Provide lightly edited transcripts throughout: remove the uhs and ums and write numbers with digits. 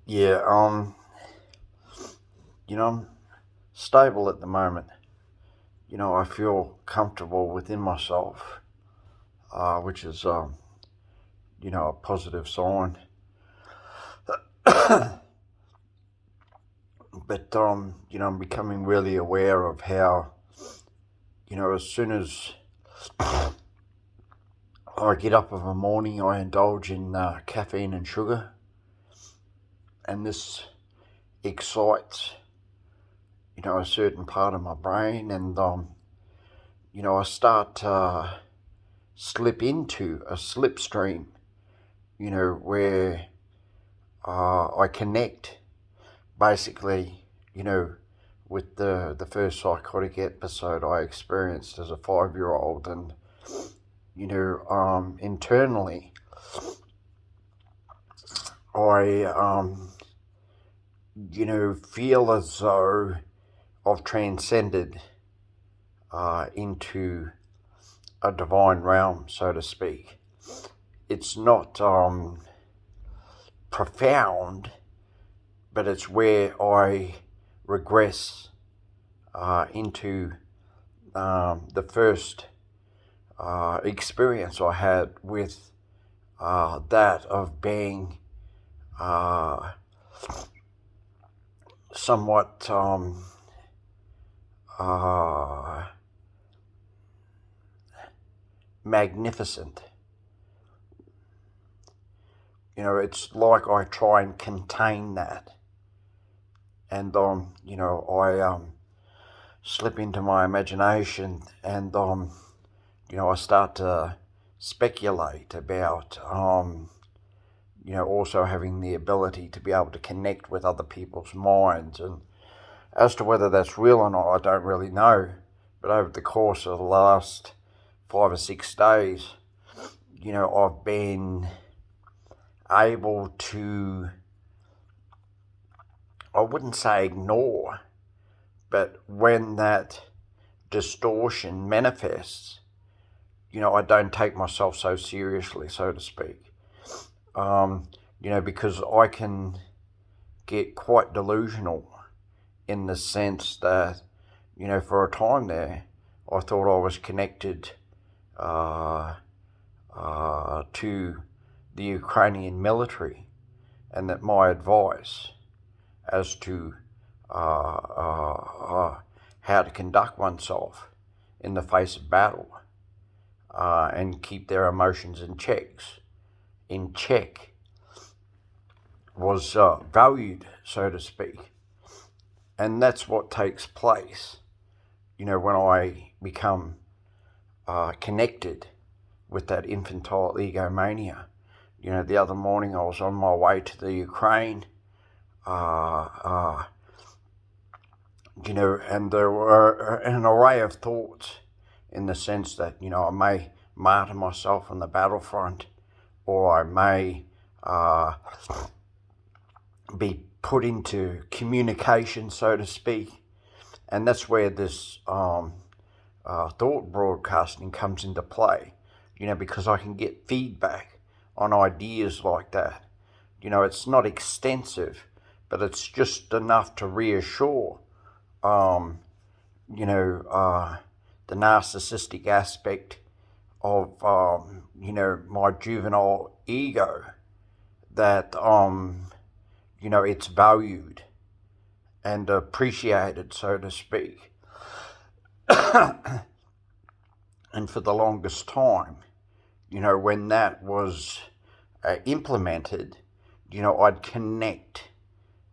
Yeah, I'm stable at the moment. I feel comfortable within myself, which is, a positive sign. But, I'm becoming really aware of how, as soon as I get up of a morning, I indulge in caffeine and sugar, and this excites, a certain part of my brain, and, I start to slip into a slipstream, where I connect basically, with the first psychotic episode I experienced as a 5 year old, and internally, I feel as though I've transcended into a divine realm, so to speak. It's not profound, but it's where I regress into the first experience I had with that of being somewhat magnificent. It's like I try and contain that, and I slip into my imagination, and I start to speculate about also having the ability to be able to connect with other people's minds. And as to whether that's real or not, I don't really know. But over the course of the last 5 or 6 days, I've been able to, I wouldn't say ignore, but when that distortion manifests, I don't take myself so seriously, so to speak. Because I can get quite delusional in the sense that, for a time there, I thought I was connected to the Ukrainian military, and that my advice as to how to conduct oneself in the face of battle and keep their emotions in check was valued, so to speak. And that's what takes place, when I become connected with that infantile egomania. The other morning I was on my way to the Ukraine, and there were an array of thoughts in the sense that, I may martyr myself on the battlefront, or I may be put into communication, so to speak. And that's where this thought broadcasting comes into play, because I can get feedback on ideas like that. It's not extensive, but it's just enough to reassure, the narcissistic aspect of, my juvenile ego, that, it's valued and appreciated, so to speak. And for the longest time, when that was implemented, I'd connect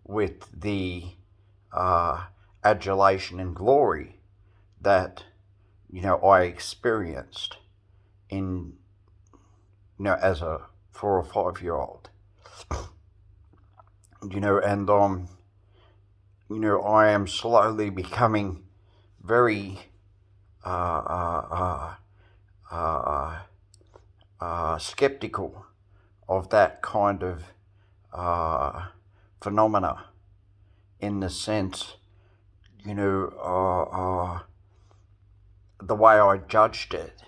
with the adulation and glory that, I experienced in, as a 4 or 5 year old. And I am slowly becoming very skeptical of that kind of phenomena, in the sense, the way I judged it,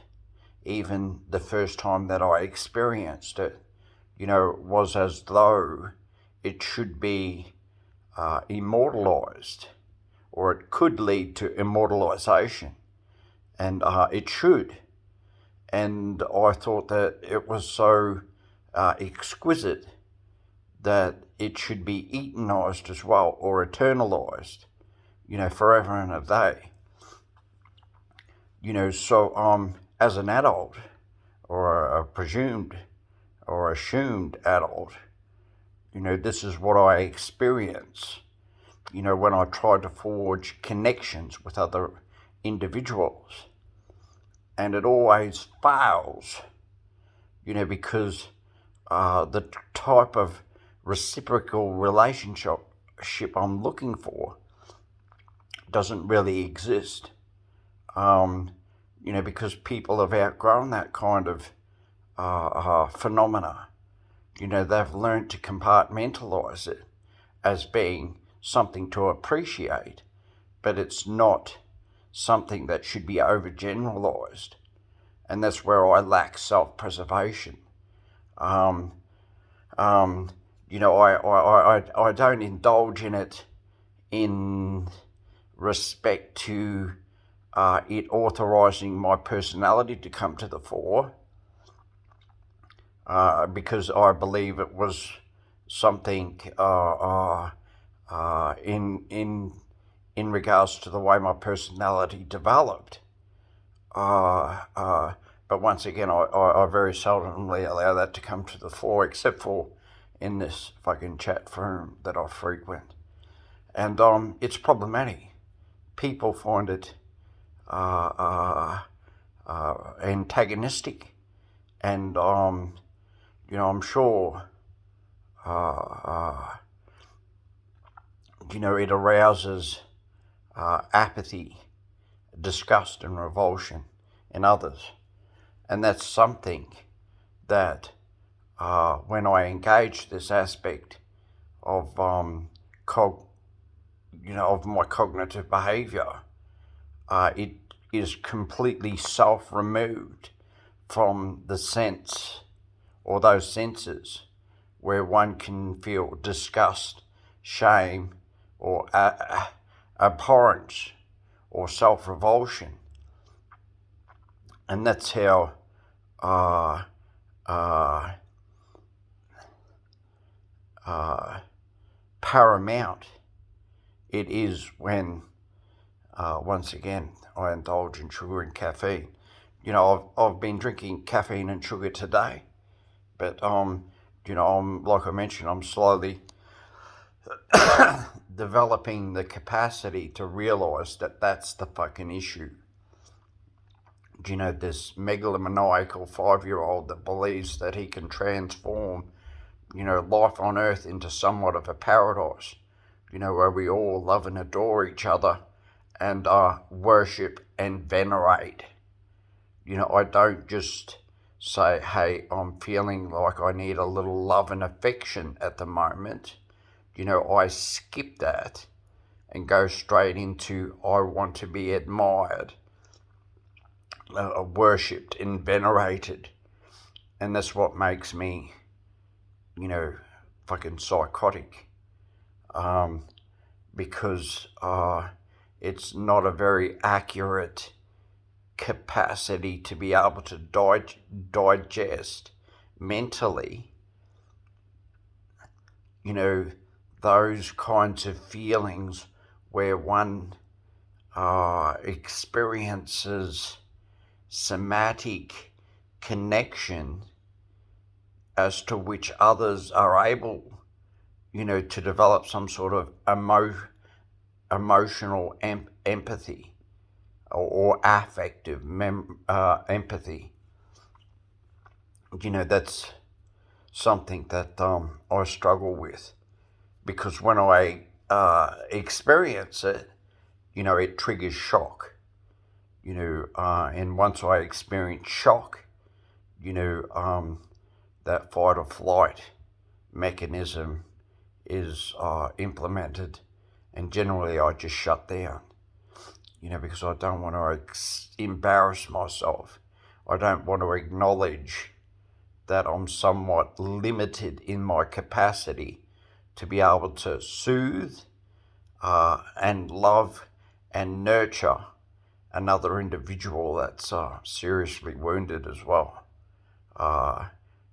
even the first time that I experienced it, was as though it should be immortalized, or it could lead to immortalization, and it should. And I thought that it was so exquisite that it should be etenized as well, or eternalized, forever and a day. So as an adult, or a presumed or assumed adult, this is what I experience, when I try to forge connections with other individuals. And it always fails, because the type of reciprocal relationship I'm looking for doesn't really exist. Because people have outgrown that kind of phenomena. They've learned to compartmentalize it as being something to appreciate, but it's not something that should be overgeneralized. And that's where I lack self-preservation. I don't indulge in it in respect to it authorizing my personality to come to the fore, because I believe it was something in regards to the way my personality developed. But once again, I very seldomly allow that to come to the fore, except for in this fucking chat room that I frequent. And it's problematic. People find it antagonistic, and I'm sure it arouses apathy, disgust, and revulsion in others. And that's something that when I engage this aspect of of my cognitive behavior, it is completely self-removed from the sense, or those senses, where one can feel disgust, shame, or abhorrence, or self-revulsion. And that's how paramount it is when, once again, I indulge in sugar and caffeine. I've been drinking caffeine and sugar today, but I'm like I mentioned, I'm slowly developing the capacity to realize that that's the fucking issue. This megalomaniacal 5-year-old that believes that he can transform, life on earth into somewhat of a paradise, where we all love and adore each other and worship and venerate. I don't just say, hey, I'm feeling like I need a little love and affection at the moment. I skip that and go straight into, I want to be admired, worshipped and venerated. And that's what makes me, fucking psychotic. Because it's not a very accurate capacity to be able to digest mentally, those kinds of feelings where one experiences somatic connection as to which others are able, to develop some sort of emotional empathy or affective empathy. That's something that I struggle with, because when I experience it, it triggers shock. And once I experience shock, that fight or flight mechanism is implemented, and generally I just shut down, because I don't want to embarrass myself. I don't want to acknowledge that I'm somewhat limited in my capacity to be able to soothe and love and nurture another individual that's seriously wounded as well,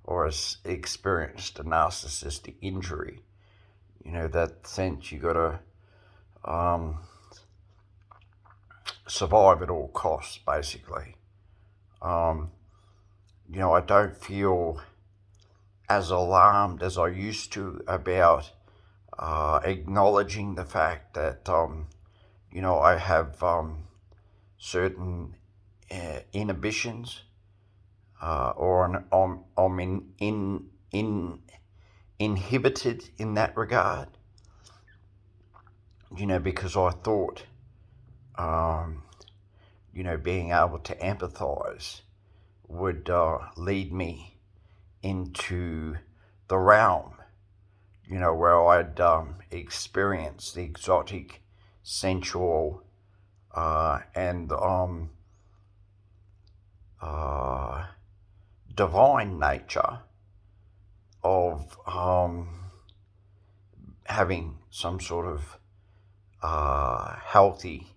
or has experienced a narcissistic injury. That sense you got to survive at all costs, basically. I don't feel as alarmed as I used to about acknowledging the fact that, I have certain inhibitions, or I'm inhibited in that regard, because I thought, being able to empathize would lead me into the realm, where I'd experience the exotic, sensual, and divine nature of having some sort of healthy,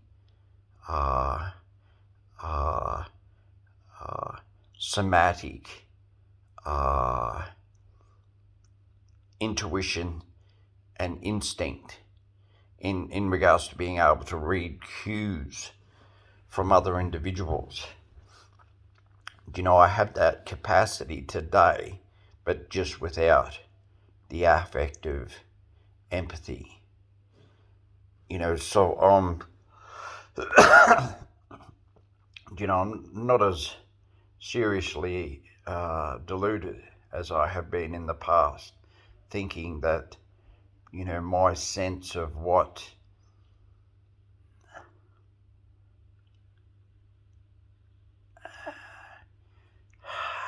somatic intuition and instinct in regards to being able to read cues from other individuals. I have that capacity today, but just without the affective empathy. So I'm not as seriously deluded as I have been in the past, thinking that, my sense of what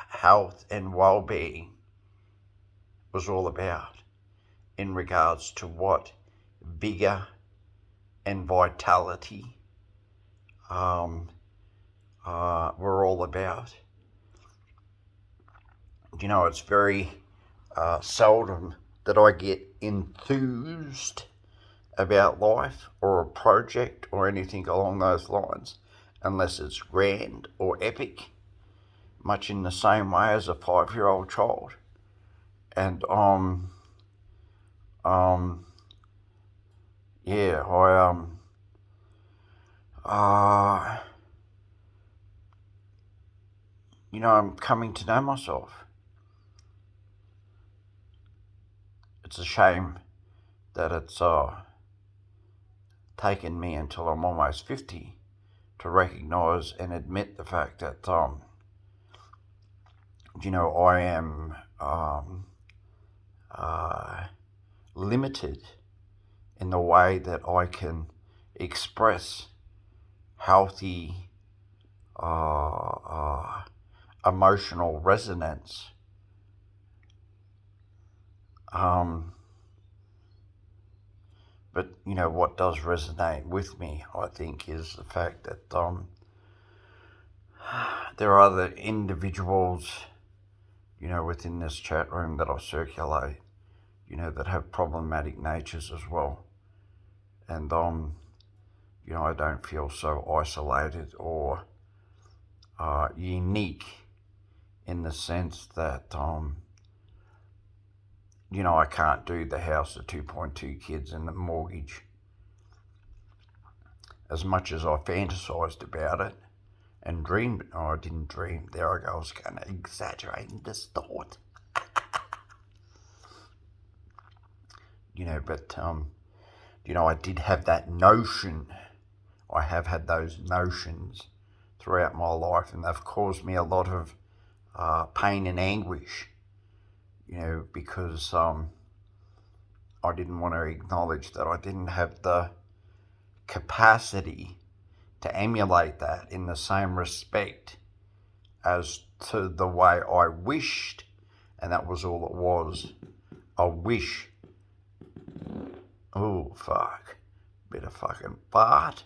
health and well-being was all about, in regards to what vigor and vitality were all about. It's very seldom that I get enthused about life or a project or anything along those lines, unless it's grand or epic, much in the same way as a 5-year-old child. And I'm coming to know myself. It's a shame that it's taken me until I'm almost 50 to recognise and admit the fact that I am limited in the way that I can express healthy emotional resonance. But what does resonate with me, I think, is the fact that there are other individuals, within this chat room that I circulate, that have problematic natures as well. And I don't feel so isolated or unique, in the sense that I can't do the house of 2.2 kids and the mortgage. As much as I fantasized about it and dreamed, I didn't dream, there I go, I was going to exaggerate and distort. But I did have that notion. I have had those notions throughout my life, and they've caused me a lot of pain and anguish, because I didn't want to acknowledge that I didn't have the capacity to emulate that in the same respect as to the way I wished, and that was all it was, a wish. Oh, fuck. Bit of fucking fart.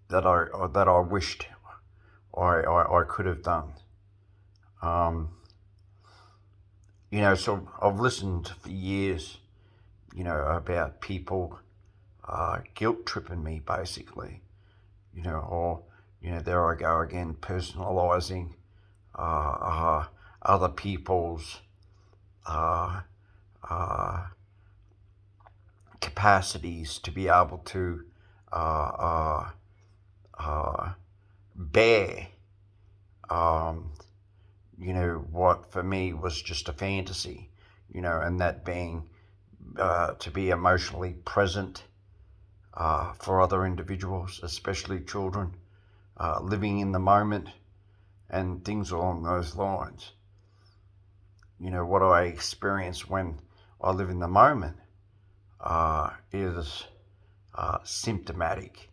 That I wished I could have done. So I've listened for years, about people guilt tripping me, basically, or, there I go again, personalising other people's uh, uh, capacities to be able to uh, bear, um, what for me was just a fantasy, and that being to be emotionally present for other individuals, especially children, living in the moment and things along those lines. What I experience when I live in the moment is symptomatic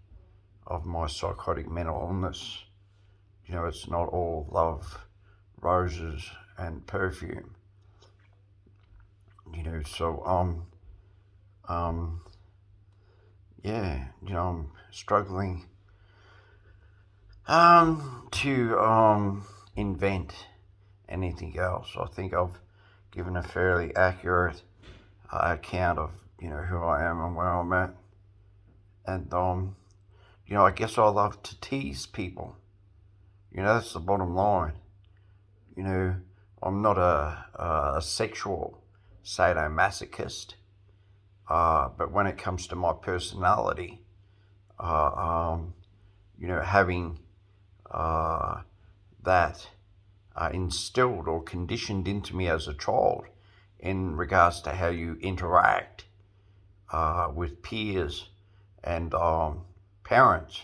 of my psychotic mental illness. It's not all love, roses, and perfume. So I'm struggling to invent anything else. I think I've given a fairly accurate account of who I am and where I'm at, and I guess I love to tease people. That's the bottom line. I'm not a sexual sadomasochist, but when it comes to my personality, having that instilled or conditioned into me as a child in regards to how you interact with peers and parents,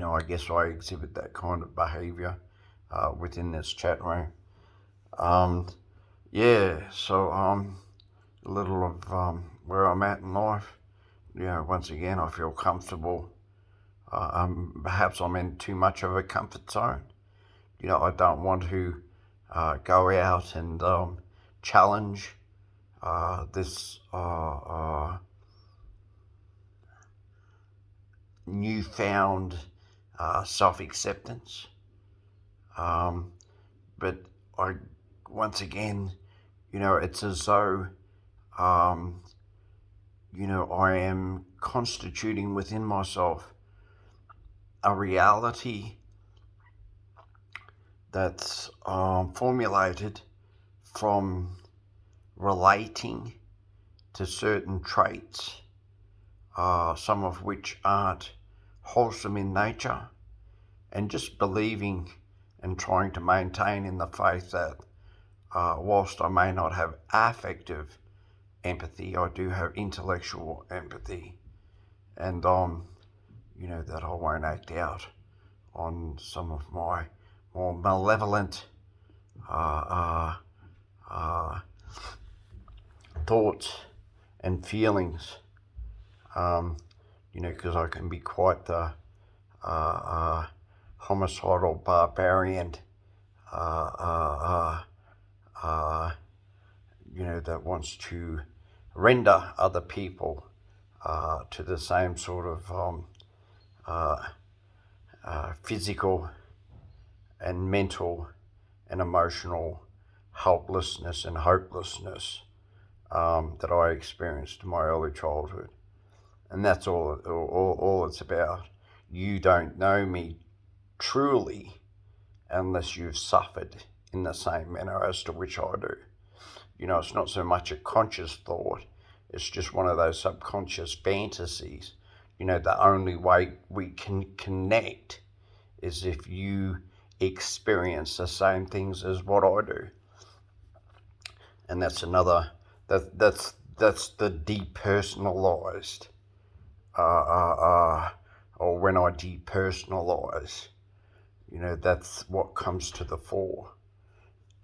I guess I exhibit that kind of behaviour within this chat room. So a little of where I'm at in life. Once again, I feel comfortable. Perhaps I'm in too much of a comfort zone. I don't want to go out and challenge this newfound self-acceptance. But once again, it's as though, I am constituting within myself a reality that's formulated from relating to certain traits, some of which aren't wholesome in nature, and just believing and trying to maintain in the faith that whilst I may not have affective empathy, I do have intellectual empathy, and that I won't act out on some of my more malevolent thoughts and feelings, because I can be quite the homicidal barbarian, that wants to render other people to the same sort of physical and mental and emotional helplessness and hopelessness that I experienced in my early childhood. And that's all it's about. You don't know me truly unless you've suffered in the same manner as to which I do. It's not so much a conscious thought, it's just one of those subconscious fantasies. The only way we can connect is if you experience the same things as what I do. And that's that's the depersonalized, or when I depersonalize, that's what comes to the fore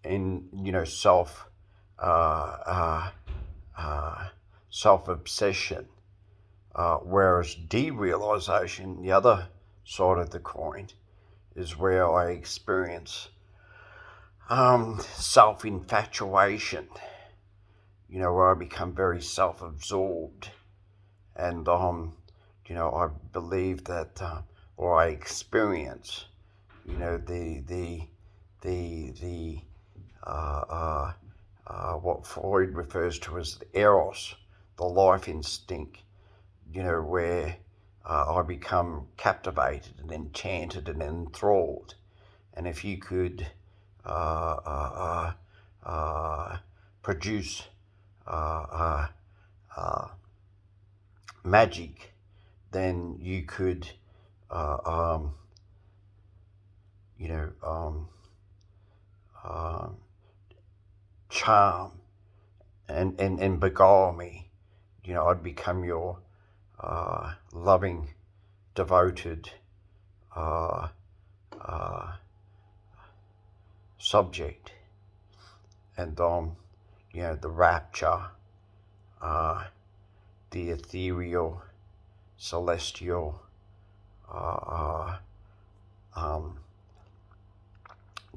in, self-obsession, whereas derealization, the other side of the coin, is where I experience self-infatuation, where I become very self-absorbed, and I believe that, or I experience you know, the what Freud refers to as the eros, the life instinct, you know, where I become captivated and enchanted and enthralled. And if you could produce magic, then you could, uh, um, you know, charm and beguile me. You know, I'd become your loving, devoted subject. And, you know, the rapture, the ethereal, celestial,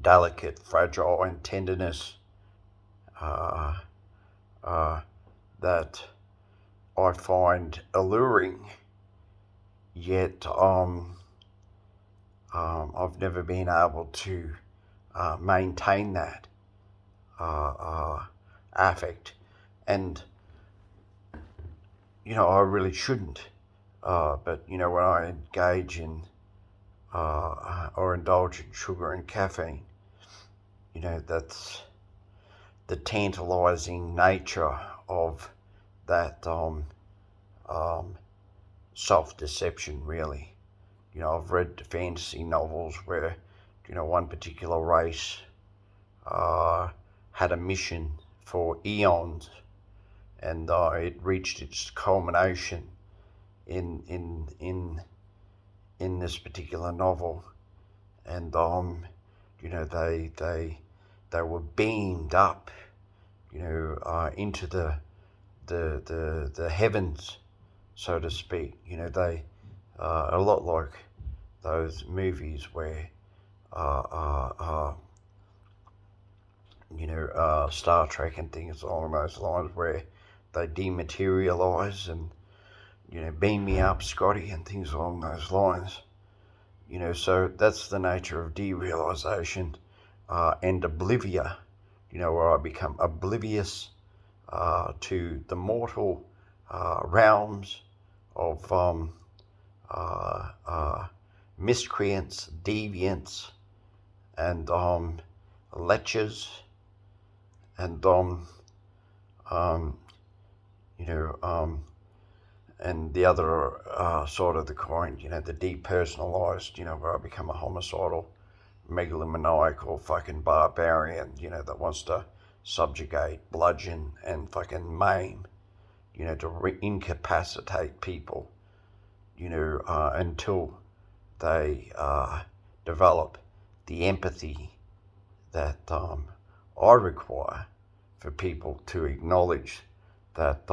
delicate, fragile, and tenderness that I find alluring, yet I've never been able to maintain that affect. And, you know, I really shouldn't. But, you know, when I engage in or indulge in sugar and caffeine, you know, that's the tantalizing nature of that self-deception, really. You know, I've read fantasy novels where, you know, one particular race had a mission for eons, and it reached its culmination in this particular novel, and you know, they were beamed up, you know, into the heavens, so to speak. You know, they a lot like those movies where you know, Star Trek and things along those lines, where they dematerialize and, you know, beam me up, Scotty, and things along those lines. You know, so that's the nature of derealization and oblivia, you know, where I become oblivious to the mortal realms of miscreants, deviants, and lechers, and you know, and the other side of the coin, you know, the depersonalized, you know, where I become a homicidal, megalomaniacal fucking barbarian, you know, that wants to subjugate, bludgeon, and fucking maim, you know, to incapacitate people, you know, until they develop the empathy that I require for people to acknowledge that,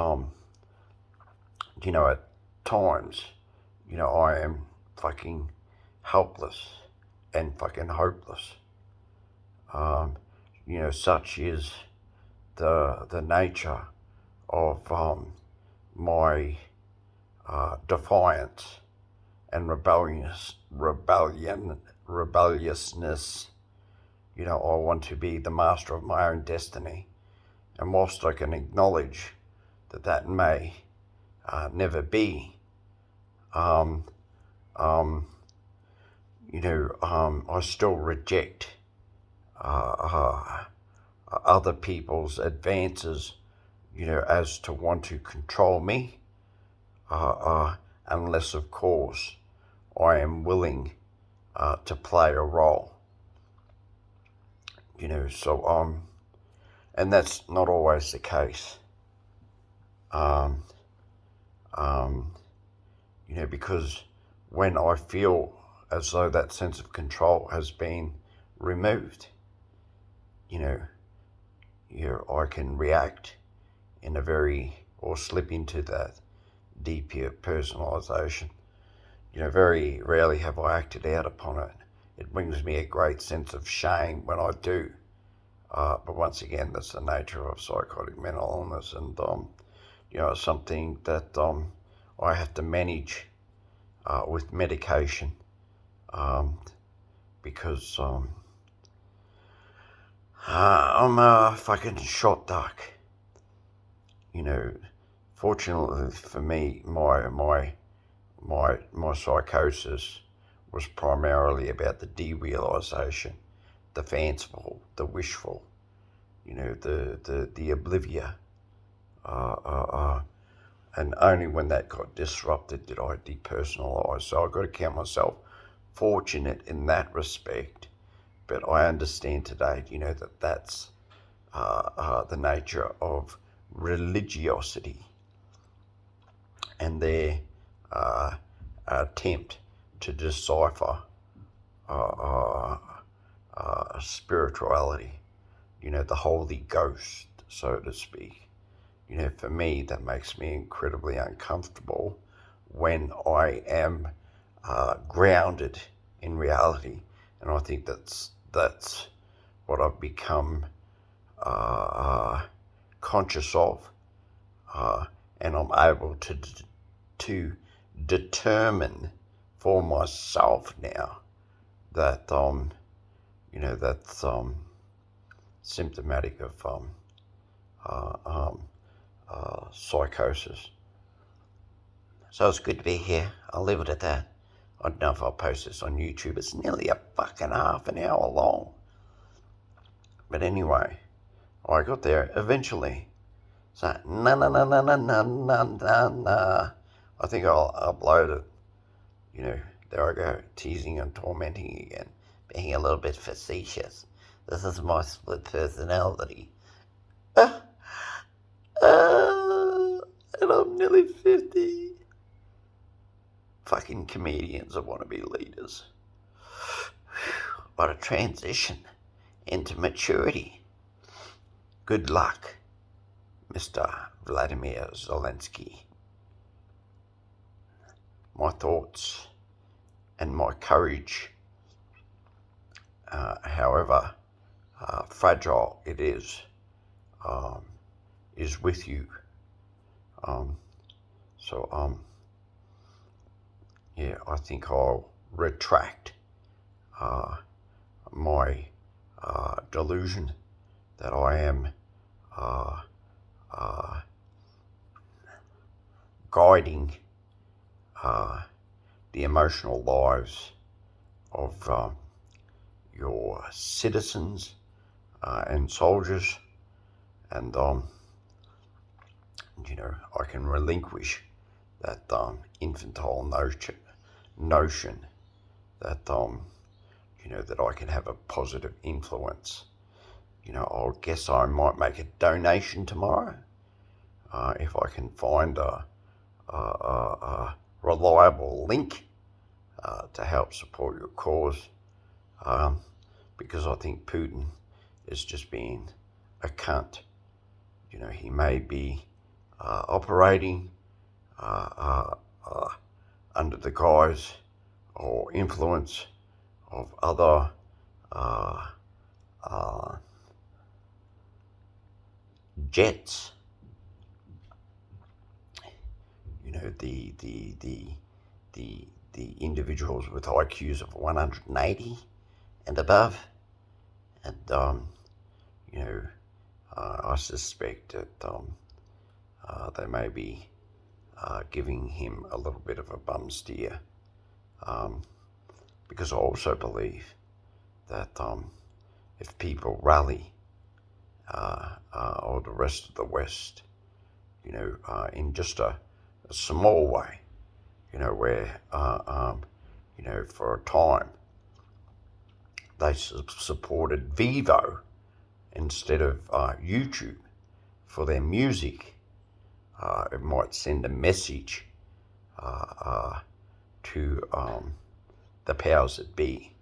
you know, at times, you know, I am fucking helpless and fucking hopeless. You know, such is the nature of my defiance and rebelliousness. You know, I want to be the master of my own destiny. And whilst I can acknowledge that that may never be, you know, I still reject other people's advances, you know, as to want to control me, unless, of course, I am willing to play a role. You know, so and that's not always the case. You know, because when I feel as though that sense of control has been removed, you know, I can react in a or slip into that deeper personalization. You know, very rarely have I acted out upon it. It brings me a great sense of shame when I do. But once again, that's the nature of psychotic mental illness, and you know, something that I have to manage with medication, because I'm a fucking shot duck. You know, fortunately for me, my psychosis was primarily about the derealisation, the fanciful, the wishful, you know, the oblivia. And only when that got disrupted did I depersonalise. So I've got to count myself fortunate in that respect. But I understand today, you know, that's the nature of religiosity and their attempt to decipher spirituality, you know, the Holy Ghost, so to speak. You know, for me, that makes me incredibly uncomfortable when I am grounded in reality. And I think that's what I've become conscious of, and I'm able to determine for myself now that you know, that's symptomatic of psychosis. So it's good to be here. I'll leave it at that. I don't know if I'll post this on YouTube. It's nearly a fucking half an hour long. But anyway, I got there eventually. So, na. I think I'll upload it. You know, there I go, teasing and tormenting again, being a little bit facetious. This is my split personality. And I'm nearly 50. Fucking comedians that want to be leaders. What a transition into maturity. Good luck, Mr. Vladimir Zelensky. My thoughts and my courage, however fragile it is with you. Yeah, I think I'll retract my delusion that I am guiding the emotional lives of your citizens and soldiers, and you know, I can relinquish that infantile notion that you know, that I can have a positive influence. You know, I guess I might make a donation tomorrow if I can find a reliable link to help support your cause, because I think Putin is just being a cunt. You know, he may be operating under the guise or influence of other jets. You know, the individuals with IQs of 180 and above, and you know, I suspect that they may be giving him a little bit of a bum steer, because I also believe that if people rally, or the rest of the West, you know, in just a small way, you know, where you know, for a time they supported Vivo instead of YouTube for their music, it might send a message to the powers that be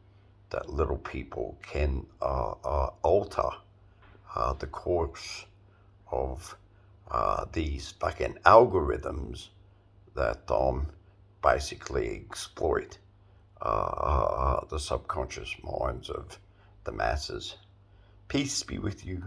that little people can alter the course of these fucking algorithms that basically exploit the subconscious minds of the masses. Peace be with you.